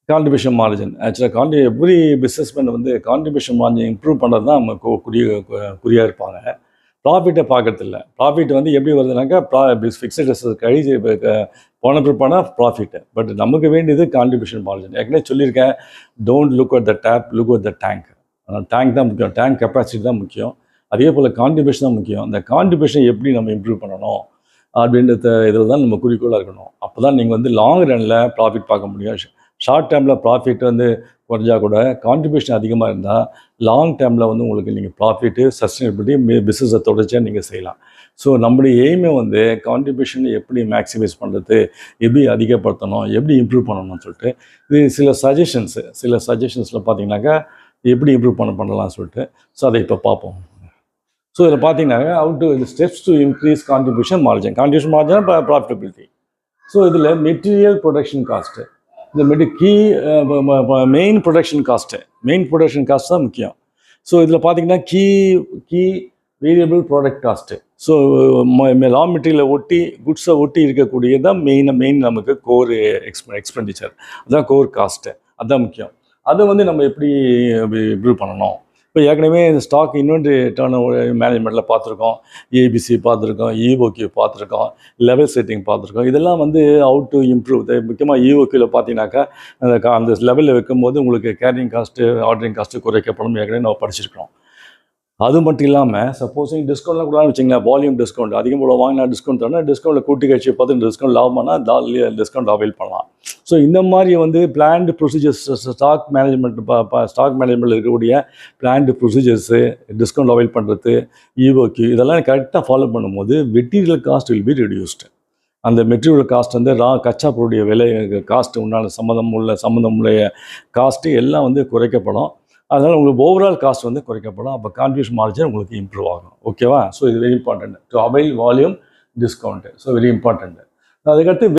Contribution margin ஆக்சுவலாக every businessman வந்து contribution margin improve பண்ணுறது தான் நம்ம குறியாக இருப்பாங்க. ப்ராஃபிட்டை பார்க்கறதில்ல. ப்ராஃபிட் வந்து எப்படி வருதுனாக்கா ஃபிக்ஸட் அசெட்ஸ் கழிச்சு போன பிற்பாடு ப்ராஃபிட்டு. பட் நமக்கு வேண்டியது கான்ட்ரிபியூஷன் மார்ஜின். ஏற்கனவே சொல்லியிருக்கேன், don't look at the tap, look at the tank. Tank தான் முக்கியம், டேங்க் கெப்பாசிட்டி தான் முக்கியம். அதே போல் கான்ட்ரிபியூஷன் தான் முக்கியம். அந்த கான்ட்ரிபியூஷன் எப்படி நம்ம இம்ப்ரூவ் பண்ணணும் அப்படின்றத இதில் தான் நம்ம குறிக்கோளாக இருக்கணும். அப்போ தான் நீங்கள் வந்து லாங் ரனில் ப்ராஃபிட் பார்க்க முடியும். ஷார்ட் டேர்மில் ப்ராஃபிட் வந்து குறைஞ்சா கூட கான்ட்ரிபியூஷன் அதிகமாக இருந்தால் லாங் டேர்மில் வந்து உங்களுக்கு நீங்கள் ப்ராஃபிட்டு சஸ்டைனபிலிட்டி பிஸ்னஸை தொடர்ச்சியாக நீங்கள் செய்யலாம். ஸோ நம்முடைய எய்மே வந்து கான்ட்ரிபியூஷன் எப்படி மேக்ஸிமைஸ் பண்ணுறது, எப்படி அதிகப்படுத்தணும், எப்படி இம்ப்ரூவ் பண்ணணும்னு சொல்லிட்டு இது சில சஜஷன்ஸில் பார்த்தீங்கன்னாக்கா எப்படி இம்ப்ரூவ் பண்ணலாம்னு சொல்லிட்டு ஸோ அதை இப்போ பார்ப்போம். ஸோ இதில் பார்த்தீங்கன்னாக்கா steps to increase contribution margin profitability. So இதில் மெட்டீரியல் ப்ரொடக்ஷன் காஸ்ட்டு, இந்த மெயின் ப்ரொடக்ஷன் காஸ்ட் தான் முக்கியம். ஸோ இதில் பார்த்தீங்கன்னா key variable product cost. So raw மெட்டீரியலை குட்ஸை ஒட்டி இருக்கக்கூடியதான் மெயின் நமக்கு கோர் எக்ஸ்பெண்டிச்சர், அதுதான் கோர் காஸ்ட்டு, அதுதான் முக்கியம். அதை வந்து நம்ம எப்படி இம்ப்ரூவ் பண்ணணும். இப்போ ஏற்கனவே இந்த ஸ்டாக் இன்வென்ட்ரி டர்ன் ஓவர் மேனேஜ்மெண்ட்டில் பார்த்துருக்கோம், ஏபிசி பார்த்துருக்கோம், இஓக்யூ பார்த்துருக்கோம், லெவல் செட்டிங் பார்த்துருக்கோம். இதெல்லாம் வந்து அவுட் டு இம்ப்ரூவ். முக்கியமாக இஓக்யூவில் பார்த்தீங்கன்னாக்கா அந்த லெவலில் வைக்கும்போது உங்களுக்கு கேரிங் காஸ்ட்டு, ஆர்டரிங் காஸ்ட்டு குறைக்கப்படும். ஏற்கனவே நம்ம படிச்சிருக்கிறோம். அது மட்டும் இல்லாமல் சப்போஸ் நீங்கள் டிஸ்கவுண்ட்லாம் கூட வச்சிங்களேன், வால்யூம் டிஸ்கவுண்ட் அதிகம் போல வாங்கினா டிஸ்கவுண்ட் தரணும், டிஸ்கவுண்ட்டில் கூட்டி கட்சி பார்த்து டிஸ்கவுண்ட் லாபம்னா டிஸ்கவுண்ட் அவைல் பண்ணலாம். ஸோ இந்த மாதிரி வந்து பிளான்டு ப்ரொசீஜர்ஸ், ஸ்டாக் மேனேஜ்மெண்ட்டில் இருக்கக்கூடிய பிளான்டு ப்ரொசீஜர்ஸு, டிஸ்கவுண்ட் அவைல் பண்ணுறது, இஓக்யூ இதெல்லாம் கரெக்டாக ஃபாலோ பண்ணும்போது material cost will be reduced. அந்த மெட்டீரியல் காஸ்ட் வந்து கச்சா பொருளுடைய விலை காஸ்ட்டு உண்டான சம்மந்தமுள்ள காஸ்ட்டு எல்லாம் வந்து குறைக்கப்படும். அதனால் உங்களுக்கு ஓவரால் காஸ்ட் வந்து குறைக்கப்படும். அப்போ கான்ட்ரிபியூஷன் மார்ஜின் உங்களுக்கு இம்ப்ரூவ் ஆகும். ஓகேவா? ஸோ இது very important to avail volume discount. So very important. அதுக்கடுத்து